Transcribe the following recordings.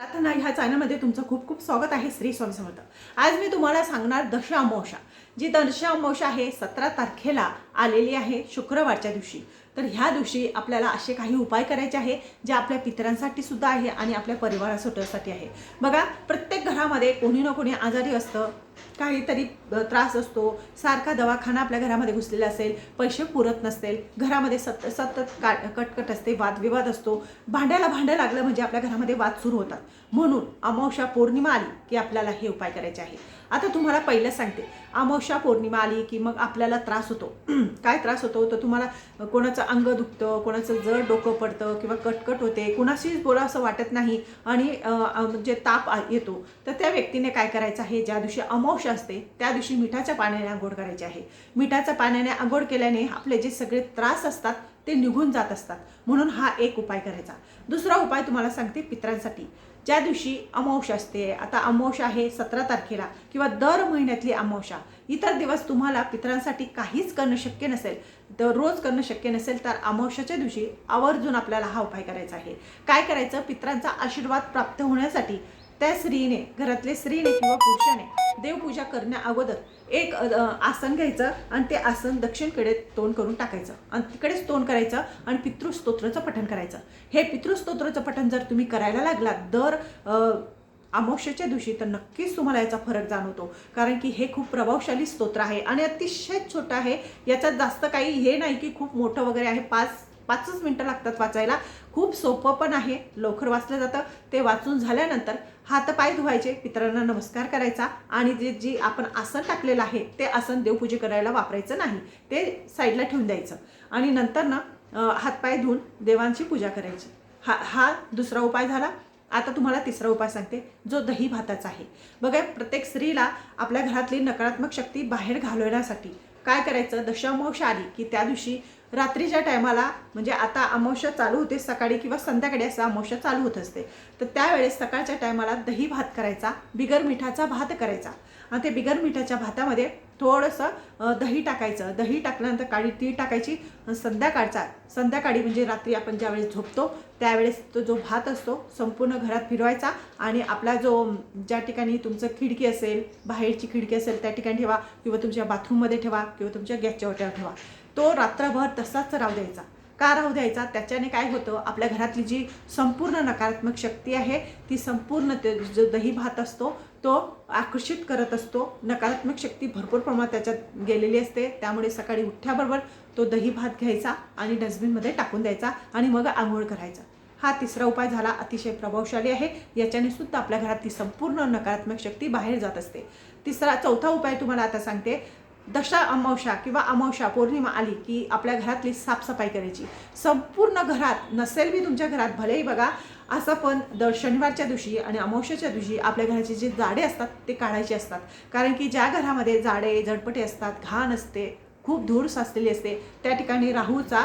प्रार्थना ह्या चॅनलमध्ये तुमचं खूप खूप स्वागत आहे. श्री स्वामी समर्थ. आज मी तुम्हाला सांगणार दश अमावस्या. जी दश अमावस्या आहे 17 तारखेला आलेली आहे, शुक्रवारच्या दिवशी. तर ह्या दिवशी आपल्याला असे काही उपाय करायचे आहे जे आपल्या पितरांसाठी सुद्धा आहे आणि आपल्या परिवारासाठी आहे. बघा, प्रत्येक घरामध्ये कोणी ना कोणी आजारी असतं, काहीतरी त्रास असतो, सारखा दवाखाना आपल्या घरामध्ये घुसलेला असेल, पैसे पुरत नसतील, घरामध्ये सतत कटकट असते, वादविवाद असतो, भांड्याला भांडं लागलं म्हणजे आपल्या घरामध्ये वाद सुरू होतात. म्हणून अमावस्या पौर्णिमा आली की आपल्याला हे उपाय करायचे आहे. आता तुम्हाला पहिलं सांगते, अमावस्या पौर्णिमा आली की मग आपल्याला त्रास होतो. काय त्रास होतो तर तुम्हाला कोणाचं अंग दुखतं, कोणाचं जड डोकं पडतं किंवा कटकट होते, कुणाशीच बोला असं वाटत नाही आणि म्हणजे ताप येतो. तर त्या व्यक्तीने काय करायचं आहे, ज्या दिवशी अमावस्या असते त्या दिवशी मिठाच्या पाण्याने आंघोळ करायची आहे. मिठाच्या पाण्याने आंघोळ केल्याने आपले जे सगळे त्रास असतात ते निघून जात असतात. म्हणून हा एक उपाय करायचा. दुसरा उपाय तुम्हाला सांगते पितरांसाठी. ज्या दिवशी अमावस्या असते, आता अमावस्या आहे 17 तारखेला किंवा दर महिन्यातली अमावस्या, इतर दिवस तुम्हाला पितरांसाठी काहीच करणं शक्य नसेल, रोज करणं शक्य नसेल, तर अमावस्याच्या दिवशी आवर्जून आपल्याला हा उपाय करायचा आहे. काय करायचं, पितरांचा आशीर्वाद प्राप्त होण्यासाठी त्या स्त्रीने, घरातले स्त्रीने किंवा पुरुषाने देवपूजा करण्या अगोदर एक आसन घ्यायचं आणि ते आसन दक्षिणकडे तोंड करून टाकायचं आणि तिकडेच तोंड करायचं आणि पितृस्तोत्राचं पठण करायचं. हे पितृस्तोत्राचं पठण जर तुम्ही करायला लागलात दर अमावस्येच्या दिवशी, तर नक्कीच तुम्हाला याचा फरक जाणवतो. कारण की हे खूप प्रभावशाली स्तोत्र आहे आणि अतिशय छोटं आहे. याच्यात जास्त काही हे नाही की खूप मोठं वगैरे आहे. पाचच मिनटं लागतात वाचायला. खूप सोपं पण आहे, लवकर वाचलं जातं. ते वाचून झाल्यानंतर हातपाय धुवायचे, पितरांना नमस्कार करायचा आणि जी आपण आसन टाकलेलं आहे ते आसन देवपूजे करायला वापरायचं नाही, ते साईडला ठेवून द्यायचं आणि नंतर ना हातपाय धुवून देवांची पूजा करायची. हा दुसरा उपाय झाला. आता तुम्हाला तिसरा उपाय सांगते, जो दही भाताचा आहे. बघा, प्रत्येक स्त्रीला आपल्या घरातली नकारात्मक शक्ती बाहेर घालवण्यासाठी काय करायचं, दशामावस्या आली की त्या दिवशी रात्रीच्या टायमाला, म्हणजे आता अमावस्या चालू होते सकाळी किंवा संध्याकाळी असं अमावस्या चालू होत असते, तर त्यावेळेस सकाळच्या टायमाला दही भात करायचा, बिगर मिठाचा भात करायचा आणि ते बिगर मिठाच्या भातामध्ये थोडंसं दही टाकायचं. दही टाकल्यानंतर काळी तीळ टाकायची. संध्याकाळी म्हणजे रात्री आपण ज्यावेळेस झोपतो त्यावेळेस तो जो भात असतो संपूर्ण घरात फिरवायचा आणि आपला ज्या ठिकाणी तुमचं खिडकी असेल, बाहेरची खिडकी असेल त्या ठिकाणी ठेवा किंवा तुमच्या बाथरूममध्ये ठेवा किंवा तुमच्या गॅसच्या ओट्यावर ठेवा. तो रात्रभर तसाच राहू द्यायचा. का राहू द्यायचा, त्याच्याने काय होतं, आपल्या घरातली जी संपूर्ण नकारात्मक शक्ती आहे ती संपूर्ण जो दही भात असतो तो आकर्षित करत असतो. नकारात्मक शक्ती भरपूर प्रमाणात त्याच्यात गेलेली असते. त्यामुळे सकाळी उठल्याबरोबर तो दही भात घ्यायचा आणि डस्टबिनमध्ये टाकून द्यायचा आणि मग आंघोळ करायचा. हा तिसरा उपाय झाला, अतिशय प्रभावशाली आहे. याच्याने सुद्धा आपल्या घरातली संपूर्ण नकारात्मक शक्ती बाहेर जात असते. चौथा उपाय तुम्हाला आता सांगते. दशा अमावस्या किंवा अमावस्या पौर्णिमा आली की आपल्या घरातली साफसफाई करायची. संपूर्ण घरात नसेल बी तुमच्या घरात, भलेही बघा असं, पण दर शनिवारच्या दिवशी आणि अमावस्याच्या दिवशी आपल्या घराचे जे जाडे असतात ते काढायचे असतात. कारण की ज्या घरामध्ये जाडे झडपटे असतात, घाण असते, खूप धूळ साचलेली असते, त्या ठिकाणी राहूचा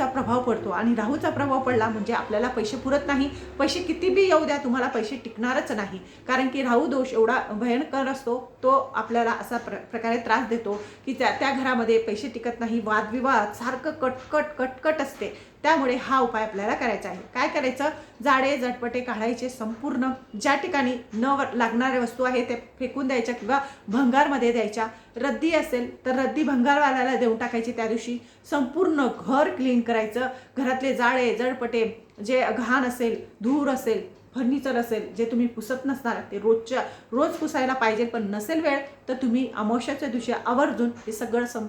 प्रभाव पडतो आणि राहूचा प्रभाव पडला म्हणजे आपल्याला पैसे पुरत नाही. पैसे किती बी येऊ द्या, तुम्हाला पैसे टिकणारच नाही. कारण की राहू दोष एवढा भयंकर असतो, तो आपल्याला असा प्रकारे त्रास देतो की त्या घरामध्ये पैसे टिकत नाही, वादविवाद सारखं कटकट असते. त्यामुळे हा उपाय आपल्याला करायचा आहे. काय करायचं, जाडे झटपटे काढायचे. संपूर्ण ज्या ठिकाणी न लागणाऱ्या वस्तू आहे ते फेकून द्यायच्या किंवा भंगारमध्ये द्यायच्या. रद्दी असेल तर रद्दी भंगारवाल्याला देऊन टाकायची. त्या दिवशी संपूर्ण घर क्लीन करायचं. घरातले जाडे जडपटे जे घाण असेल, धूर असेल, फर्निचर असेल जे तुम्ही पुसत नसणार ते रोज पुसायला पाहिजे. पण नसेल वेळ तर तुम्ही अमावस्याच्या दिवशी आवर्जून हे सगळं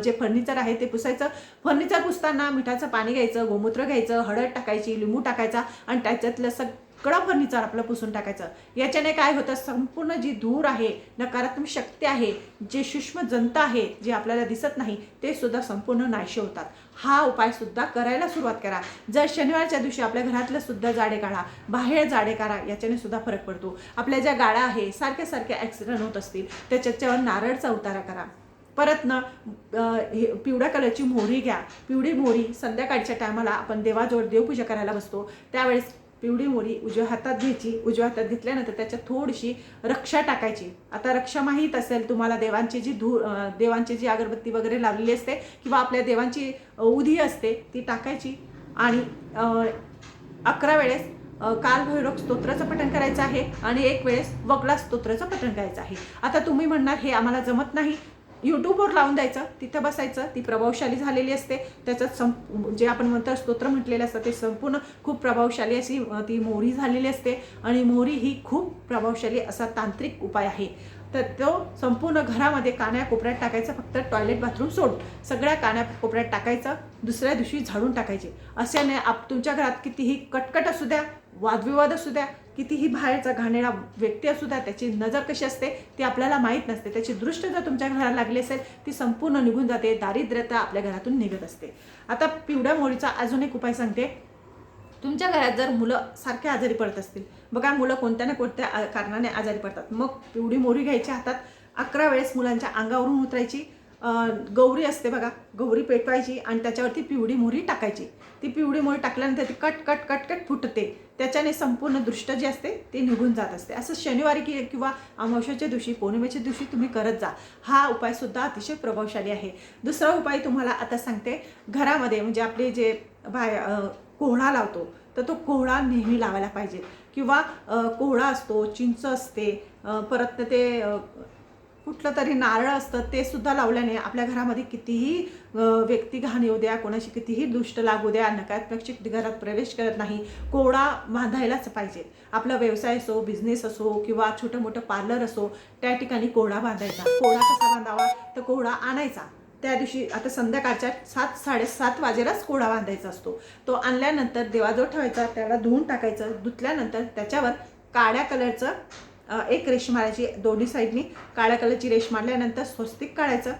जे फर्निचर आहे ते पुसायचं. फर्निचर पुसताना मिठाचं पाणी घ्यायचं, गोमूत्र घ्यायचं, हळद टाकायची, लिंबू टाकायचा आणि त्याच्यातलं सगळं फर्निचर आपलं पुसून टाकायचं. याच्याने काय होतं, संपूर्ण जी धूर आहे, नकारात्मक शक्ती आहे, जे सूक्ष्म जंत आहे जे आपल्याला दिसत नाही ते सुद्धा संपूर्ण नाहीसे होतात. हा उपाय सुद्धा करायला सुरुवात करा. जर शनिवारच्या दिवशी आपल्या घरातलं सुद्धा जाडे काढा, बाहेर जाडे काढा, याच्याने सुद्धा फरक पडतो. आपल्या ज्या गाड्या आहे सारख्या ॲक्सिडेंट होत असतील त्याच्यावर नारळचा उतारा करा. परत ना पिवळ्या कलरची मोहरी घ्या. पिवळी मोहरी संध्याकाळच्या टायमाला आपण देवाजवळ देवपूजा करायला बसतो त्यावेळेस पिवळी मोहरी उजव्या हातात घ्यायची. उजव्या हातात घेतल्यानंतर त्याच्यात थोडीशी रक्षा टाकायची. आता रक्षा माहीत असेल तुम्हाला, देवांची जी अगरबत्ती वगैरे लावलेली असते किंवा आपल्या देवांची उधी असते ती टाकायची आणि 11 वेळेस कालभैरव स्तोत्राचं पठण करायचं आहे आणि एक वेळेस वगळा स्तोत्राचं पठण करायचं आहे. आता तुम्ही म्हणणार हे आम्हाला जमत नाही, यूट्यूबवर लावून द्यायचं, तिथं बसायचं. ती प्रभावशाली झालेली असते. त्याच्यात जे आपण म्हणतो स्तोत्र म्हटलेलं असतं ते संपूर्ण खूप प्रभावशाली अशी ती मोहरी झालेली असते आणि मोहरी ही खूप प्रभावशाली असा तांत्रिक उपाय आहे. तर तो संपूर्ण घरामध्ये कानाकोपऱ्यात टाकायचा, फक्त टॉयलेट बाथरूम सोडून सगळ्या कानाकोपऱ्यात टाकायचं. दुसऱ्या दिवशी झाडून टाकायचे. अशाने तुमच्या घरात कितीही कटकट असू द्या, वादविवाद असू द्या, कितीही बाहेरचा घाणेरडा व्यक्ती असू द्या, त्याची नजर कशी असते ती आपल्याला माहीत नसते. त्याची दृष्टी जर तुमच्या घराला लागली असेल ती संपूर्ण निघून जाते. दारिद्र्यता आपल्या घरातून निघत असते. आता पिवळ्या मोहरीचा अजून एक उपाय सांगते. तुमच्या घरात जर मुलं सारखे आजारी पडत असतील, बघा मुलं कोणत्या ना कोणत्या कारणाने आजारी पडतात, मग पिवळी मोहरी घ्यायची हातात, 11 वेळेस मुलांच्या अंगावरून उतरायची. गौरी असते बघा, गौरी पेटवायची आणि त्याच्यावरती पिवळी मोहरी टाकायची. ती पिवळी मोहरी टाकल्यानंतर ती कट कट कट कट फुटते. त्याच्याने संपूर्ण दृष्ट जी असते ती निघून जात असते. असं शनिवारी किंवा अमावस्येच्या दिवशी, पौर्णिमेच्या दिवशी तुम्ही करत जा. हा उपायसुद्धा अतिशय प्रभावशाली आहे. दुसरा उपाय तुम्हाला आता सांगते. घरामध्ये म्हणजे आपले जे कोहळा लावतो तर तो कोहळा नेहमी लावायला पाहिजे. किंवा कोहळा असतो, चिंच असते, परत ते कुठलं तरी नारळ असतं, ते सुद्धा लावल्याने आपल्या घरामध्ये कितीही व्यक्ती घाण येऊ द्या, कोणाशी कितीही दुष्ट लागू द्या, नकारात्मक शक्ती घरात प्रवेश करत नाही. कोहळा बांधायलाच पाहिजे. आपला व्यवसाय असो, बिझनेस असो किंवा छोटं मोठं पार्लर असो, त्या ठिकाणी कोहळा बांधायचा. कोहळा कसा बांधावा तर कोहळा आणायचा. त्या दिवशी आता संध्याकाळच्या 7-7:30 वाजेलाच कोहळा बांधायचा असतो. तो आणल्यानंतर देवाजवळ ठेवायचा, त्याला धुवून टाकायचं. धुतल्यानंतर त्याच्यावर काळ्या कलरचं एक रेष मारायची. दोन्ही साईडनी काळ्या कलरची रेष मारल्यानंतर स्वस्तिक काढायचं.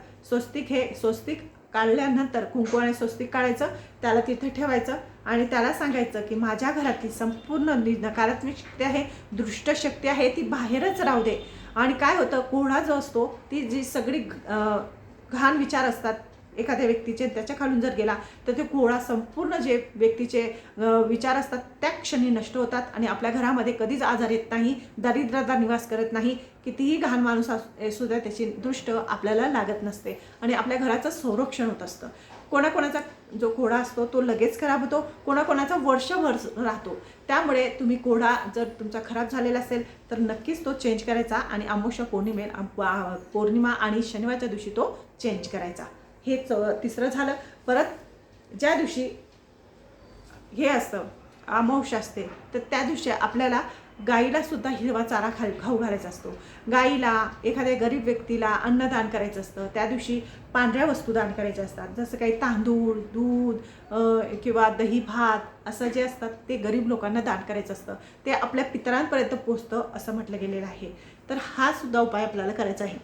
स्वस्तिक काढल्यानंतर कुंकवाने स्वस्तिक काढायचं, त्याला तिथे ठेवायचं आणि त्याला सांगायचं की माझ्या घरातली संपूर्ण नकारात्मक शक्ती आहे, दृष्ट शक्ती आहे, ती बाहेरच राहू दे. आणि काय होतं, कोहळा जो असतो ती जी सगळी घाण विचार असतात एखाद्या व्यक्तीचे, त्याच्या खालून जर गेला तर ते कोहळा संपूर्ण जे व्यक्तीचे विचार असतात त्या क्षणी नष्ट होतात आणि आपल्या घरामध्ये कधीच आजार येत नाही, दारिद्र्यता निवास करत नाही. कितीही घाण माणूस सुद्धा त्याची दृष्ट आपल्याला लागत नसते आणि आपल्या घराचं संरक्षण होत असतं. कोणाकोणाचा जो कोहळा असतो तो लगेच खराब होतो, कोणाकोणाचा वर्षभर राहतो. त्यामुळे तुम्ही कोहळा जर तुमचा खराब झालेला असेल तर नक्कीच तो चेंज करायचा आणि अमावस्या, पौर्णिमा आणि शनिवारच्या दिवशी तो चेंज करायचा. हे तिसरं झालं. परत ज्या दिवशी हे असतं अमावस्या असते तर त्या दिवशी आपल्याला गाईला सुद्धा हिरवा चारा खाऊ घालायचा असतो. गाईला, एखाद्या गरीब व्यक्तीला अन्नदान करायचं असतं. त्या दिवशी पांढऱ्या वस्तू दान करायच्या असतात, जसं काही तांदूळ, दूध किंवा दही भात असं जे असतात ते गरीब लोकांना दान करायचं असतं. ते आपल्या पितरांपर्यंत पोचतं असं म्हटलं गेलेलं आहे. तर हा सुद्धा उपाय आपल्याला करायचा आहे.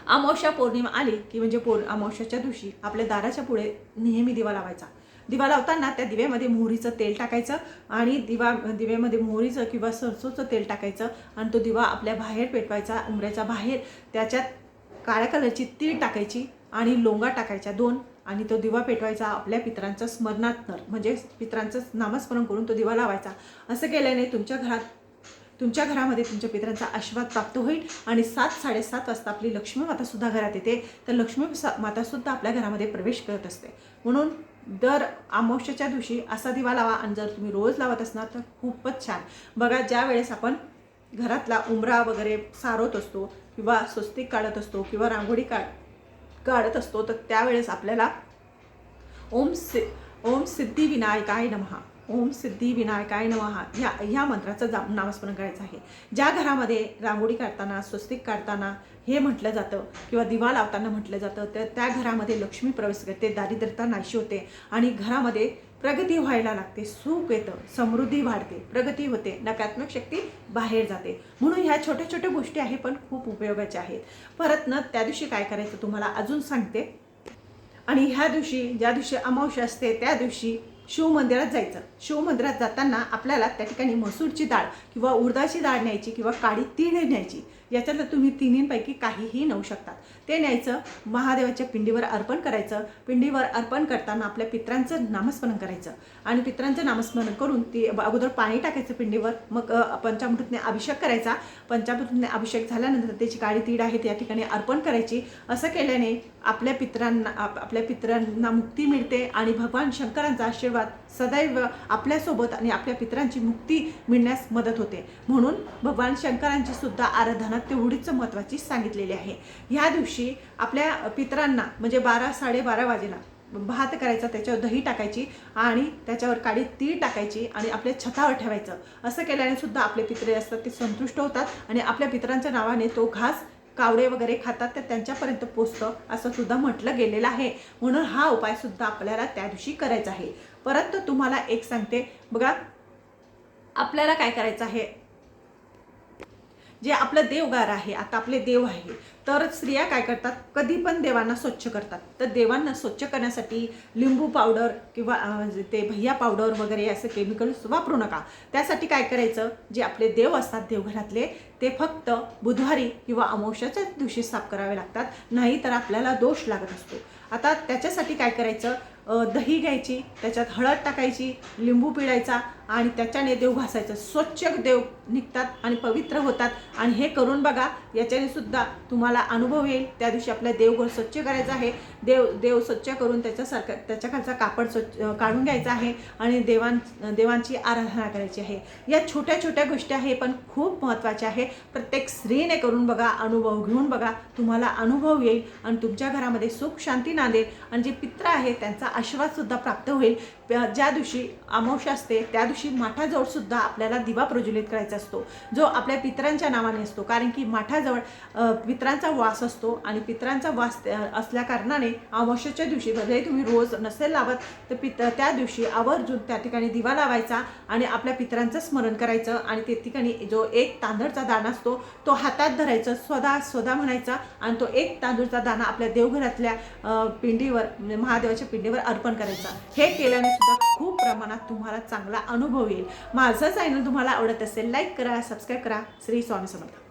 अमावस्या, पौर्णिमा आली की म्हणजे अमावस्याच्या दिवशी आपल्या दाराच्या पुढे नेहमी दिवा लावायचा. दिवा लावताना त्या दिव्यामध्ये मोहरीचं तेल टाकायचं आणि दिव्यामध्ये मोहरीचं किंवा सरसोचं तेल टाकायचं आणि तो दिवा आपल्या बाहेर पेटवायचा, उंबऱ्याच्या बाहेर. त्याच्यात काळ्या कलरची तीळ टाकायची आणि लोंगा टाकायच्या 2 आणि तो दिवा पेटवायचा. आपल्या पितरांचं स्मरणार्थ म्हणजे पितरांचं नामस्मरण करून तो दिवा लावायचा. असं केल्याने तुमच्या घरामध्ये तुमच्या पितरांचा आशीर्वाद प्राप्त होईल आणि 7-7:30 वाजता आपली लक्ष्मी मातासुद्धा घरात येते. तर लक्ष्मी मातासुद्धा आपल्या घरामध्ये प्रवेश करत असते. म्हणून दर अमावस्येच्या दिवशी असा दिवा लावा आणि जर तुम्ही रोज लावत असणार तर खूपच छान. बघा, ज्या वेळेस आपण घरातला उंबरा वगैरे सारवत असतो किंवा स्वस्तिक काढत असतो किंवा रांगोळी काढत असतो तर त्यावेळेस आपल्याला ओम सिद्धिविनायकाय नमः, ओम सिद्धिविनायकाय नमः ह्या मंत्राचं नामस्मरण करायचं आहे. ज्या घरामध्ये रांगोळी काढताना, स्वस्तिक काढताना हे म्हटलं जातं किंवा दिवा लावताना म्हटलं जातं तर त्या घरामध्ये लक्ष्मी प्रवेश करते, दारिद्र्यता नाहीशी होते आणि घरामध्ये प्रगती व्हायला लागते, सुख येतं, समृद्धी वाढते, प्रगती होते, नकारात्मक शक्ती बाहेर जाते. म्हणून ह्या छोट्या छोट्या गोष्टी आहेत पण खूप उपयोगाच्या आहेत. परत त्या दिवशी काय करायचं तुम्हाला अजून सांगते. आणि ह्या दिवशी, ज्या दिवशी अमावस्या असते त्या दिवशी शिवमंदिरात जायचं. शिवमंदिरात जाताना आपल्याला त्या ठिकाणी मसूरची डाळ किंवा उडदाची डाळ न्यायची किंवा काळी तीळ न्यायची. याच्यातलं तुम्ही तिन्हींपैकी काहीही नेऊ शकतात. ते न्यायचं, महादेवाच्या पिंडीवर अर्पण करायचं. पिंडीवर अर्पण करताना आपल्या पित्रांचं नामस्मरण करायचं आणि पित्रांचं नामस्मरण करून ती अगोदर पाणी टाकायचं पिंडीवर, मग पंचामृतने अभिषेक करायचा. पंचामृतने अभिषेक झाल्यानंतर त्याची काळी तीड आहे त्या ठिकाणी अर्पण करायची. असं केल्याने आपल्या पित्रांना मुक्ती मिळते आणि भगवान शंकरांचा आशीर्वाद सदैव आपल्यासोबत आणि आपल्या पित्रांची मुक्ती मिळण्यास मदत होते. म्हणून भगवान शंकरांची सुद्धा आराधना तेवढीच महत्त्वाची सांगितलेली आहे. ह्या दिवशी आपल्या पित्रांना म्हणजे 12-12:30 वाजेला भात करायचा, त्याच्यावर दही टाकायची आणि त्याच्यावर काळी तीळ टाकायची आणि आपल्या छतावर ठेवायचं. असं केल्याने सुद्धा आपले पित्रे असतात ते संतुष्ट होतात आणि आपल्या पित्रांच्या नावाने तो घास कावडे वगैरे खातात तर त्यांच्यापर्यंत पोचतं असं सुद्धा म्हटलं गेलेलं आहे. म्हणून हा उपाय सुद्धा आपल्याला त्या दिवशी करायचा आहे. परत तुम्हाला एक सांगते बघा, आपल्याला काय करायचं आहे, जे आपलं देवघर आहे, आता आपले देव आहे, तर स्त्रिया काय करतात, कधी पण देवांना स्वच्छ करतात. तर देवांना स्वच्छ करण्यासाठी लिंबू पावडर किंवा ते भैया पावडर वगैरे असं केमिकल्स वापरू नका. त्यासाठी काय करायचं, जे आपले देव असतात देवघरातले ते फक्त बुधवारी किंवा अमावस्याच्या दिवशी साफ करावे लागतात, नाही तर आपल्याला दोष लागत असतो. आता त्याच्यासाठी काय करायचं, दही घ्यायची, त्याच्यात हळद टाकायची, लिंबू पिळायचा आणि त्याच्याने देव घासायचं. स्वच्छ देव निघतात आणि पवित्र होतात. आणि हे करून बघा, याच्याने सुद्धा तुम्हाला अनुभव येईल. त्या दिवशी आपल्या देवघर स्वच्छ करायचं आहे. देव स्वच्छ करून त्याच्या खालचा कापड स्वच्छ काढून घ्यायचा आहे आणि देवांची आराधना करायची आहे. या छोट्या छोट्या गोष्टी आहे पण खूप महत्त्वाच्या आहे. प्रत्येक स्त्रीने करून बघा, अनुभव घेऊन बघा, तुम्हाला अनुभव येईल आणि तुमच्या घरामध्ये सुख शांती नांदेल आणि जे पित्र आहे त्यांचा आशीर्वाद सुद्धा प्राप्त होईल. ज्या दिवशी अमावस्या असते त्या दिवशी माठाजवळ सुद्धा आपल्याला दिवा प्रज्वलित करायचा असतो, जो आपल्या पितरांच्या नावाने असतो. कारण की माठाजवळ पितरांचा वास असतो आणि पितरांचा वास असल्या कारणाने अमावस्येच्या दिवशी भले तुम्ही रोज नसेल लावत तर त्या दिवशी आवर्जून त्या ठिकाणी दिवा लावायचा आणि आपल्या पितरांचं स्मरण करायचं. आणि त्या ठिकाणी जो एक तांदळाचा दाणा असतो तो हातात धरायचा, स्वदा म्हणायचा आणि तो एक तांदूळचा दाणा आपल्या देवघरातल्या पिंडीवर महादेवाच्या पिंडीवर अर्पण करायचा. हे केल्याने सुद्धा खूप प्रमाणात तुम्हाला चांगला अनुभव येईल. माझं चॅनल तुम्हाला आवडत असेल लाईक करा, सबस्क्राईब करा. श्री स्वामी समर्थ.